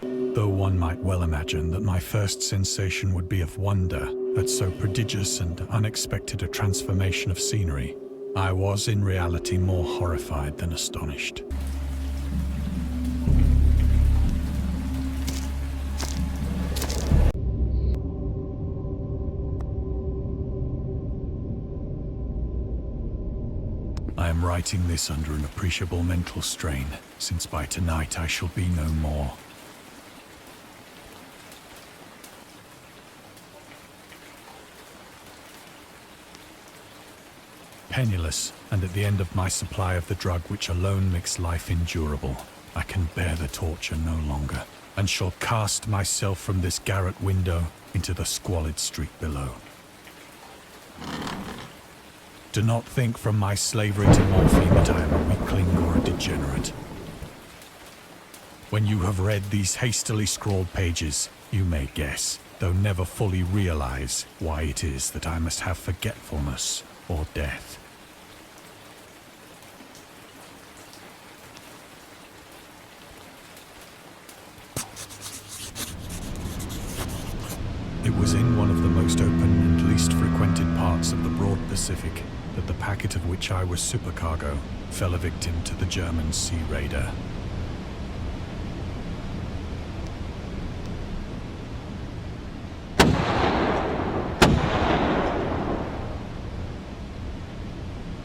Though one might well imagine that my first sensation would be of wonder at so prodigious and unexpected a transformation of scenery, I was in reality more horrified than astonished. I am writing this under an appreciable mental strain, since by tonight I shall be no more. Penniless, and at the end of my supply of the drug which alone makes life endurable, I can bear the torture no longer, and shall cast myself from this garret window into the squalid street below. Do not think from my slavery to morphine that I am a weakling or a degenerate. When you have read these hastily scrawled pages, you may guess, though never fully realize, why it is that I must have forgetfulness or death. It was in one of the most open and least frequented parts of the broad Pacific that the packet of which I was supercargo fell a victim to the German sea raider.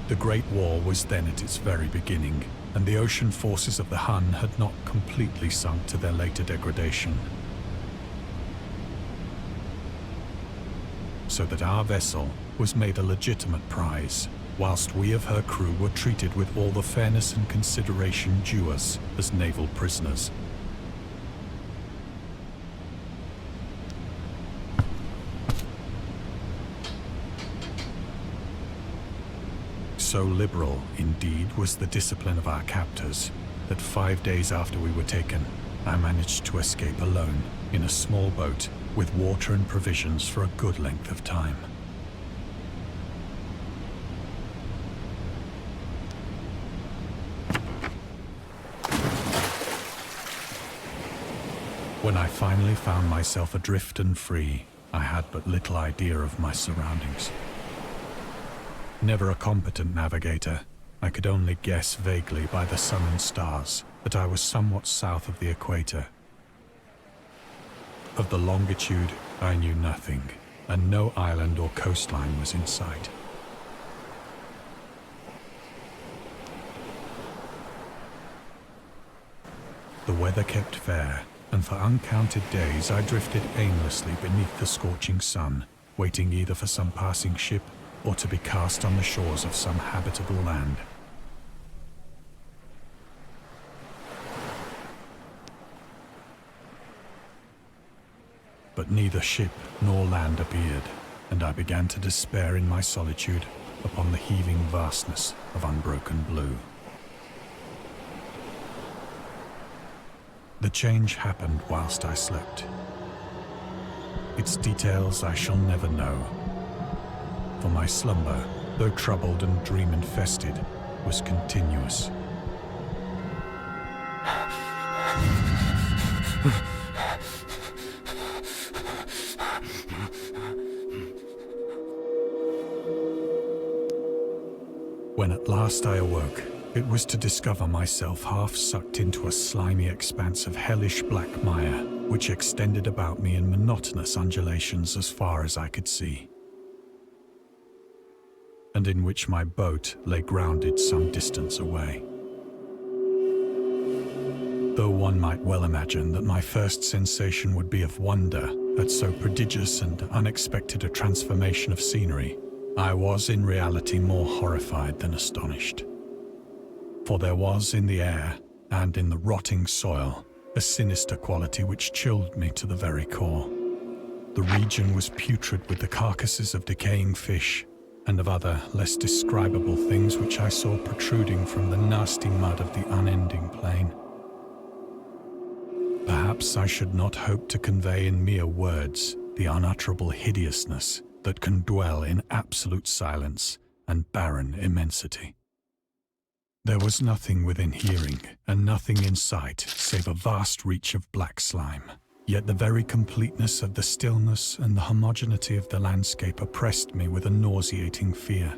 The Great War was then at its very beginning, and the ocean forces of the Hun had not completely sunk to their later degradation. So that our vessel was made a legitimate prize, whilst we of her crew were treated with all the fairness and consideration due us as naval prisoners. So liberal, indeed, was the discipline of our captors, that 5 days after we were taken, I managed to escape alone in a small boat with water and provisions for a good length of time. When I finally found myself adrift and free, I had but little idea of my surroundings. Never a competent navigator, I could only guess vaguely by the sun and stars that I was somewhat south of the equator. Of the longitude, I knew nothing, and no island or coastline was in sight. The weather kept fair, and for uncounted days I drifted aimlessly beneath the scorching sun, waiting either for some passing ship or to be cast on the shores of some habitable land. But neither ship nor land appeared, and I began to despair in my solitude upon the heaving vastness of unbroken blue. The change happened whilst I slept. Its details I shall never know, for my slumber, though troubled and dream-infested, was continuous. When at last I awoke, it was to discover myself half sucked into a slimy expanse of hellish black mire, which extended about me in monotonous undulations as far as I could see, and in which my boat lay grounded some distance away. Though one might well imagine that my first sensation would be of wonder at so prodigious and unexpected a transformation of scenery, I was in reality more horrified than astonished. For there was in the air, and in the rotting soil, a sinister quality which chilled me to the very core. The region was putrid with the carcasses of decaying fish, and of other, less describable things which I saw protruding from the nasty mud of the unending plain. Perhaps I should not hope to convey in mere words the unutterable hideousness that can dwell in absolute silence and barren immensity. There was nothing within hearing, and nothing in sight, save a vast reach of black slime. Yet the very completeness of the stillness and the homogeneity of the landscape oppressed me with a nauseating fear.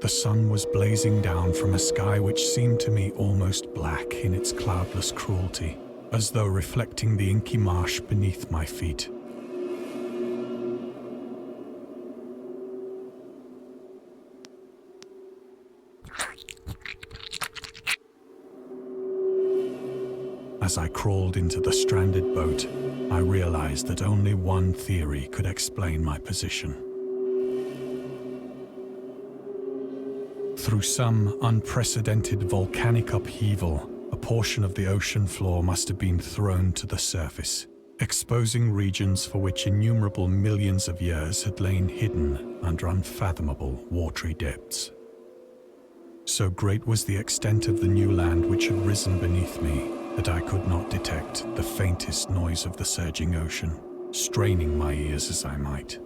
The sun was blazing down from a sky which seemed to me almost black in its cloudless cruelty, as though reflecting the inky marsh beneath my feet. As I crawled into the stranded boat, I realized that only one theory could explain my position. Through some unprecedented volcanic upheaval, a portion of the ocean floor must have been thrown to the surface, exposing regions for which innumerable millions of years had lain hidden under unfathomable watery depths. So great was the extent of the new land which had risen beneath me that I could not detect the faintest noise of the surging ocean, straining my ears as I might.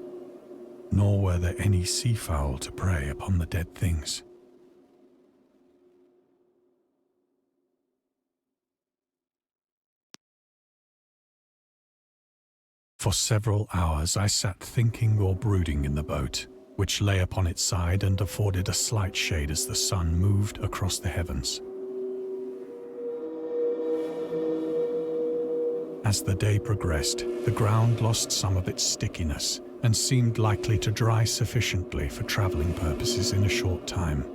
Nor were there any seafowl to prey upon the dead things. For several hours I sat thinking or brooding in the boat, which lay upon its side and afforded a slight shade as the sun moved across the heavens. As the day progressed, the ground lost some of its stickiness and seemed likely to dry sufficiently for traveling purposes in a short time.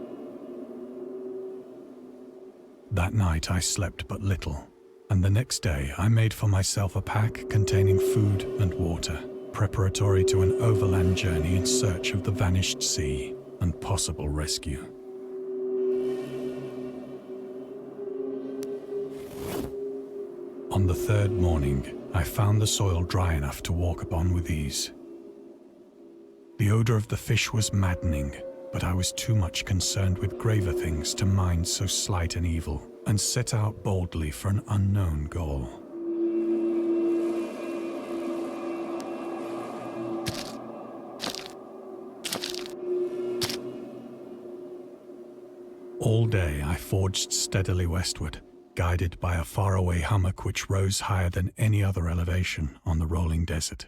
That night I slept but little, and the next day I made for myself a pack containing food and water, preparatory to an overland journey in search of the vanished sea and possible rescue. On the third morning, I found the soil dry enough to walk upon with ease. The odor of the fish was maddening, but I was too much concerned with graver things to mind so slight an evil, and set out boldly for an unknown goal. All day I forged steadily westward, guided by a faraway hummock which rose higher than any other elevation on the rolling desert.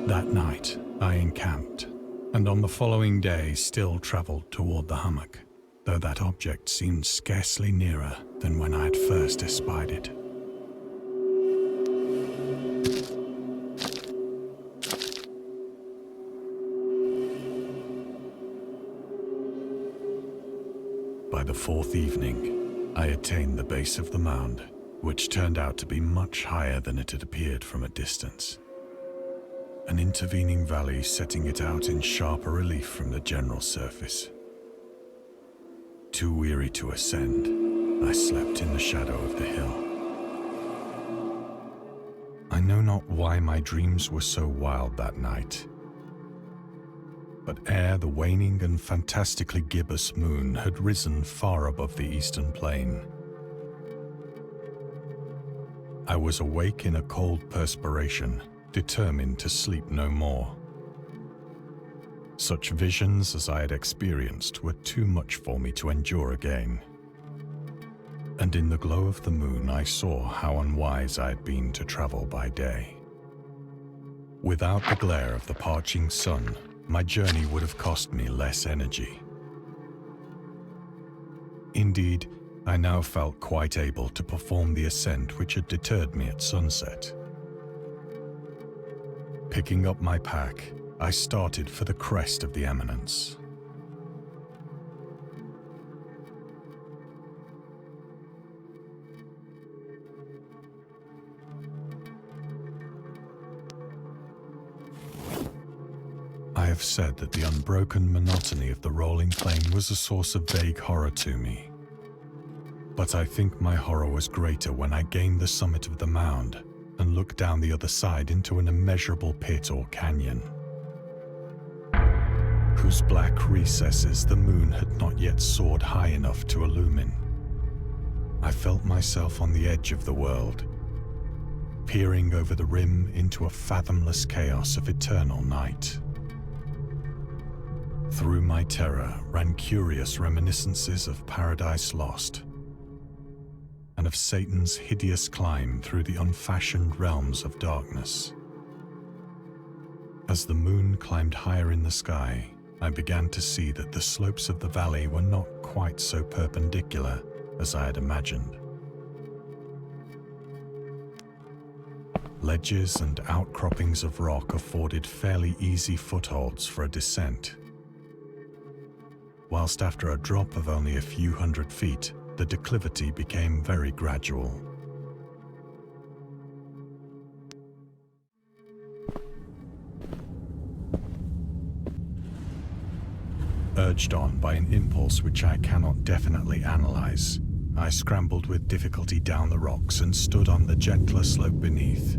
That night, I encamped, and on the following day still travelled toward the hummock, though that object seemed scarcely nearer than when I had first espied it. By the fourth evening, I attained the base of the mound, which turned out to be much higher than it had appeared from a distance. An intervening valley setting it out in sharper relief from the general surface. Too weary to ascend, I slept in the shadow of the hill. I know not why my dreams were so wild that night, but ere the waning and fantastically gibbous moon had risen far above the eastern plain, I was awake in a cold perspiration, determined to sleep no more. Such visions as I had experienced were too much for me to endure again. And in the glow of the moon I saw how unwise I had been to travel by day. Without the glare of the parching sun, my journey would have cost me less energy. Indeed, I now felt quite able to perform the ascent which had deterred me at sunset. Picking up my pack, I started for the crest of the eminence. I have said that the unbroken monotony of the rolling plain was a source of vague horror to me. But I think my horror was greater when I gained the summit of the mound and looked down the other side into an immeasurable pit or canyon, whose black recesses the moon had not yet soared high enough to illumine. I felt myself on the edge of the world, peering over the rim into a fathomless chaos of eternal night. Through my terror ran curious reminiscences of Paradise Lost, and of Satan's hideous climb through the unfashioned realms of darkness. As the moon climbed higher in the sky, I began to see that the slopes of the valley were not quite so perpendicular as I had imagined. Ledges and outcroppings of rock afforded fairly easy footholds for a descent, whilst after a drop of only a few hundred feet, the declivity became very gradual. Urged on by an impulse which I cannot definitely analyze, I scrambled with difficulty down the rocks and stood on the gentler slope beneath,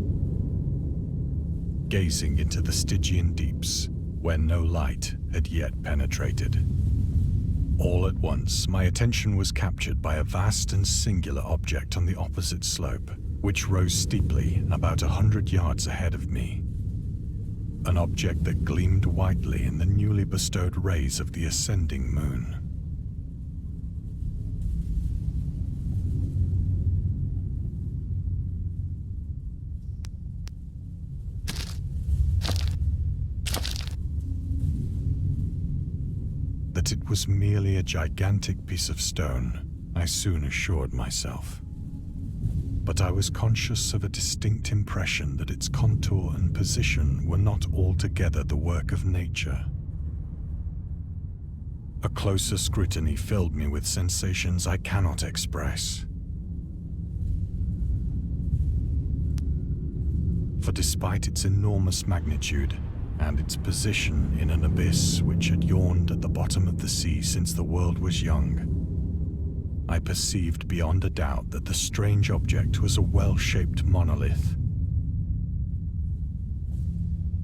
gazing into the Stygian deeps, where no light had yet penetrated. All at once, my attention was captured by a vast and singular object on the opposite slope, which rose steeply about 100 yards ahead of me. An object that gleamed whitely in the newly bestowed rays of the ascending moon. That it was merely a gigantic piece of stone, I soon assured myself. But I was conscious of a distinct impression that its contour and position were not altogether the work of nature. A closer scrutiny filled me with sensations I cannot express. For despite its enormous magnitude, and its position in an abyss which had yawned at the bottom of the sea since the world was young, I perceived beyond a doubt that the strange object was a well-shaped monolith,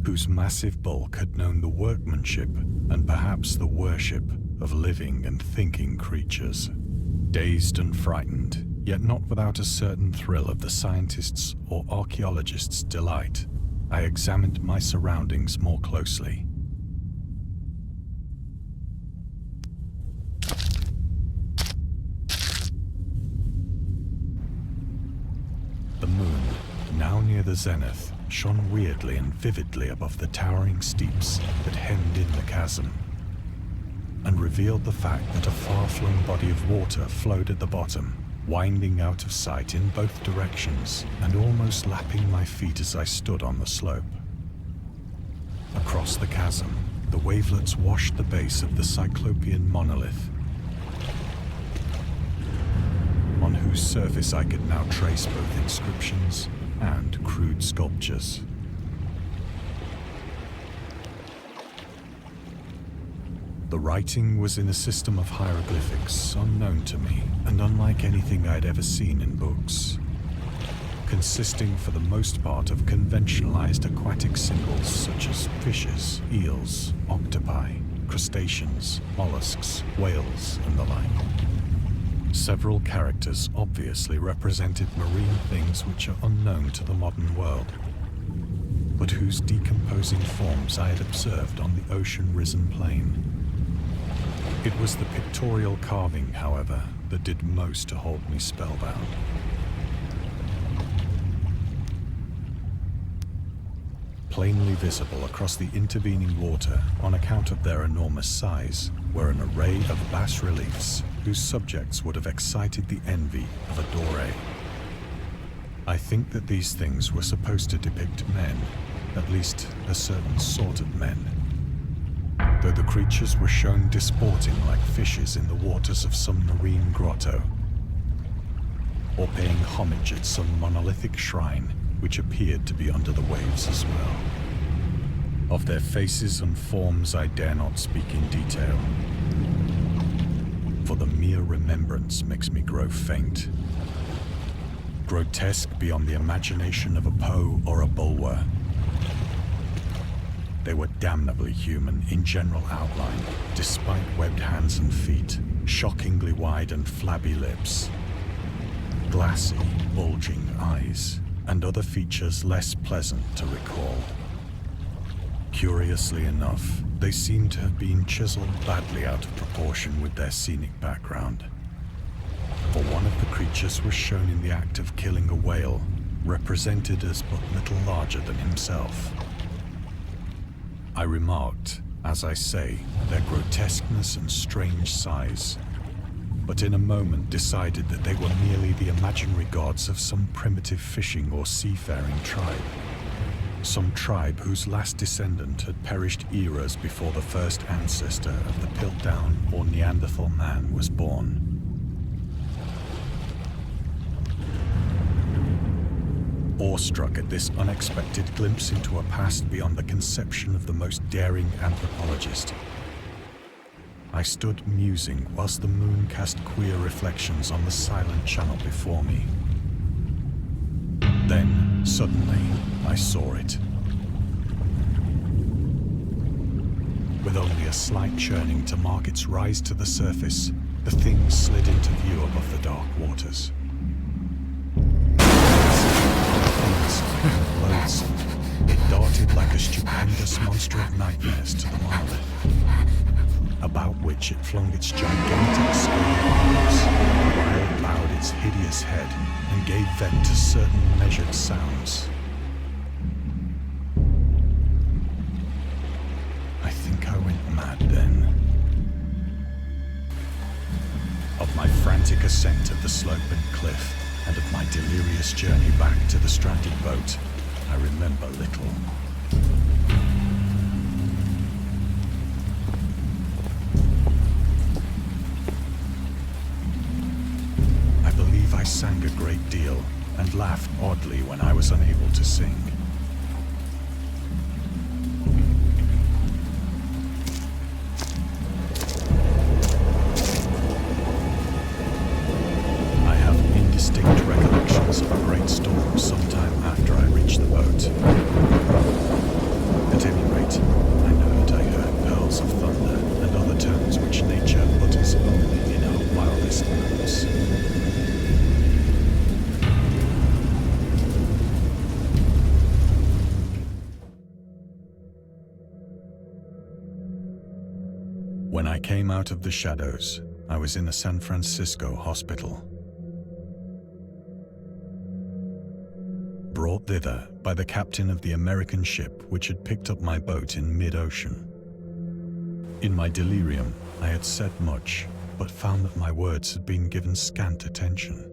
whose massive bulk had known the workmanship and perhaps the worship of living and thinking creatures. Dazed and frightened, yet not without a certain thrill of the scientist's or archaeologist's delight, I examined my surroundings more closely. The moon, now near the zenith, shone weirdly and vividly above the towering steeps that hemmed in the chasm, and revealed the fact that a far-flung body of water flowed at the bottom, winding out of sight in both directions and almost lapping my feet as I stood on the slope. Across the chasm, the wavelets washed the base of the Cyclopean monolith, on whose surface I could now trace both inscriptions and crude sculptures. The writing was in a system of hieroglyphics unknown to me and unlike anything I'd ever seen in books, consisting for the most part of conventionalized aquatic symbols such as fishes, eels, octopi, crustaceans, mollusks, whales, and the like. Several characters obviously represented marine things which are unknown to the modern world, but whose decomposing forms I had observed on the ocean-risen plain. It was the pictorial carving, however, that did most to hold me spellbound. Plainly visible across the intervening water, on account of their enormous size, were an array of bas-reliefs whose subjects would have excited the envy of a Doré. I think that these things were supposed to depict men, at least a certain sort of men, though the creatures were shown disporting like fishes in the waters of some marine grotto, or paying homage at some monolithic shrine which appeared to be under the waves as well. Of their faces and forms I dare not speak in detail, for the mere remembrance makes me grow faint. grotesque beyond the imagination of a Poe or a Bulwer. They were damnably human in general outline, despite webbed hands and feet, shockingly wide and flabby lips, glassy, bulging eyes, and other features less pleasant to recall. Curiously enough, they seem to have been chiseled badly out of proportion with their scenic background. For one of the creatures was shown in the act of killing a whale, represented as but little larger than himself. I remarked, as I say, their grotesqueness and strange size, but in a moment decided that they were merely the imaginary gods of some primitive fishing or seafaring tribe. Some tribe whose last descendant had perished eras before the first ancestor of the Piltdown or Neanderthal man was born. Awestruck at this unexpected glimpse into a past beyond the conception of the most daring anthropologist, I stood musing whilst the moon cast queer reflections on the silent channel before me. Then, suddenly, I saw it. With only a slight churning to mark its rise to the surface, the thing slid into view above the dark waters. Loathsome, it darted like a stupendous monster of nightmares to the monolith, about which it flung its gigantic scaly arms, while it bowed its hideous head and gave vent to certain measured sounds. I think I went mad then. Of my frantic ascent of the sloping cliff, and of my delirious journey back to the stranded boat, I remember little. I believe I sang a great deal and laughed oddly when I was unable to sing. Distinct recollections of a great storm sometime after I reached the boat. At any rate, I know that I heard pearls of thunder and other tones which nature utters only in her wildest moods. When I came out of the shadows, I was in a San Francisco hospital. Brought thither by the captain of the American ship which had picked up my boat in mid-ocean. In my delirium, I had said much, but found that my words had been given scant attention.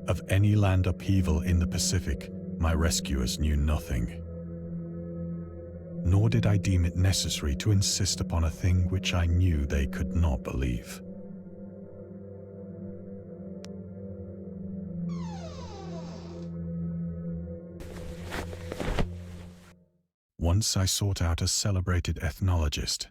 Of any land upheaval in the Pacific, my rescuers knew nothing. Nor did I deem it necessary to insist upon a thing which I knew they could not believe. Once I sought out a celebrated ethnologist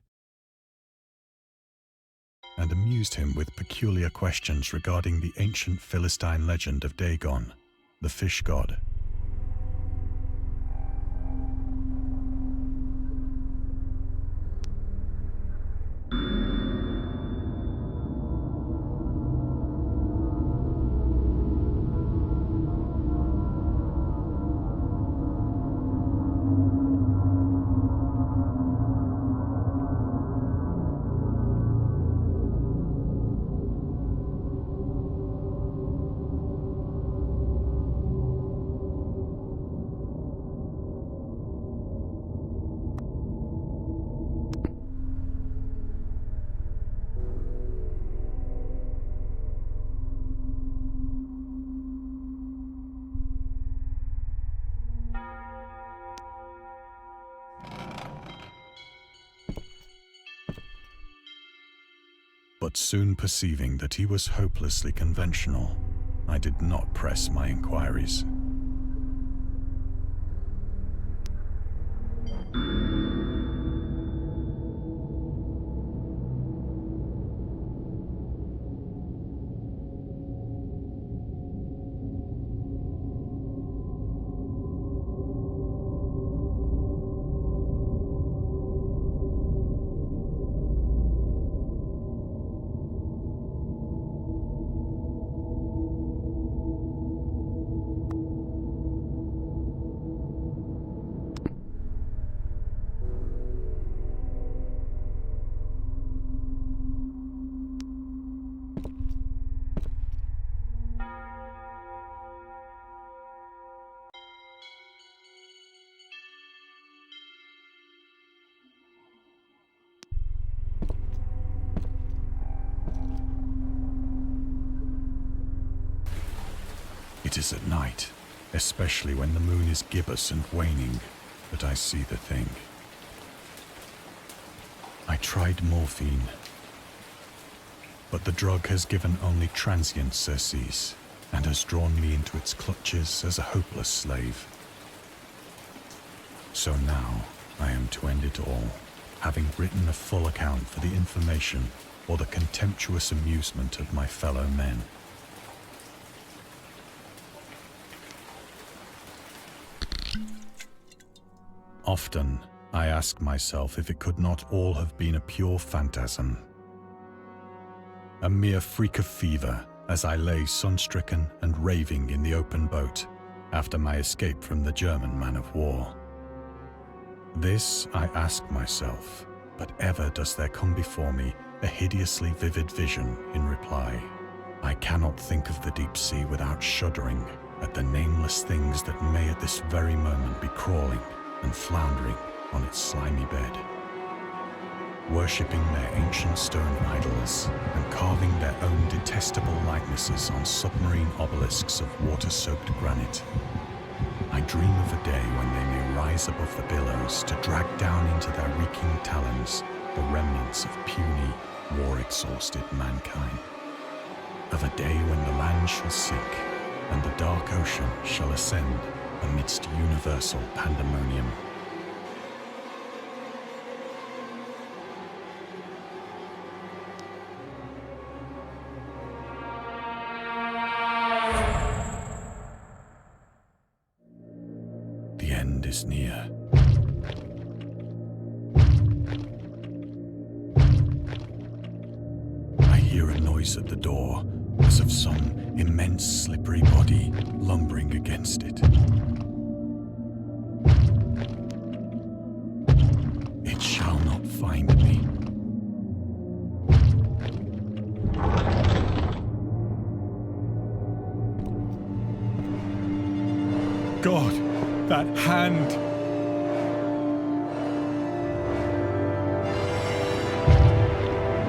and amused him with peculiar questions regarding the ancient Philistine legend of Dagon, the fish god. But soon perceiving that he was hopelessly conventional, I did not press my inquiries. It is at night, especially when the moon is gibbous and waning, that I see the thing. I tried morphine, but the drug has given only transient surcease and has drawn me into its clutches as a hopeless slave. So now I am to end it all, having written a full account for the information or the contemptuous amusement of my fellow men. Often, I ask myself if it could not all have been a pure phantasm. A mere freak of fever as I lay sun-stricken and raving in the open boat after my escape from the German man-of-war. This I ask myself, but ever does there come before me a hideously vivid vision in reply. I cannot think of the deep sea without shuddering at the nameless things that may at this very moment be crawling and floundering on its slimy bed, worshipping their ancient stone idols and carving their own detestable likenesses on submarine obelisks of water-soaked granite. I dream of a day when they may rise above the billows to drag down into their reeking talons the remnants of puny, war-exhausted mankind. Of a day when the land shall sink and the dark ocean shall ascend amidst universal pandemonium. The end is near. I hear a noise at the door, as of some immense slippery body lumbering against it. It shall not find me. God, that hand!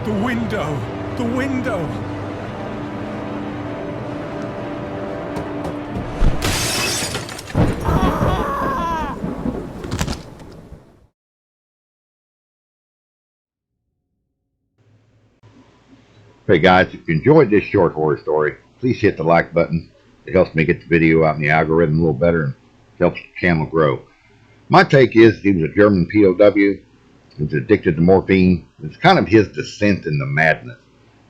The window! The window! Hey guys, if you enjoyed this short horror story, please hit the like button. It helps me get the video out in the algorithm a little better and helps the channel grow. My take is he was a German POW. He was addicted to morphine. It's kind of his descent into madness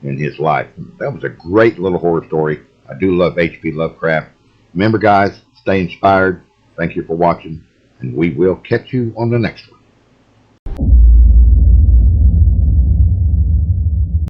in his life. That was a great little horror story. I do love H.P. Lovecraft. Remember guys, stay inspired. Thank you for watching, and we will catch you on the next one.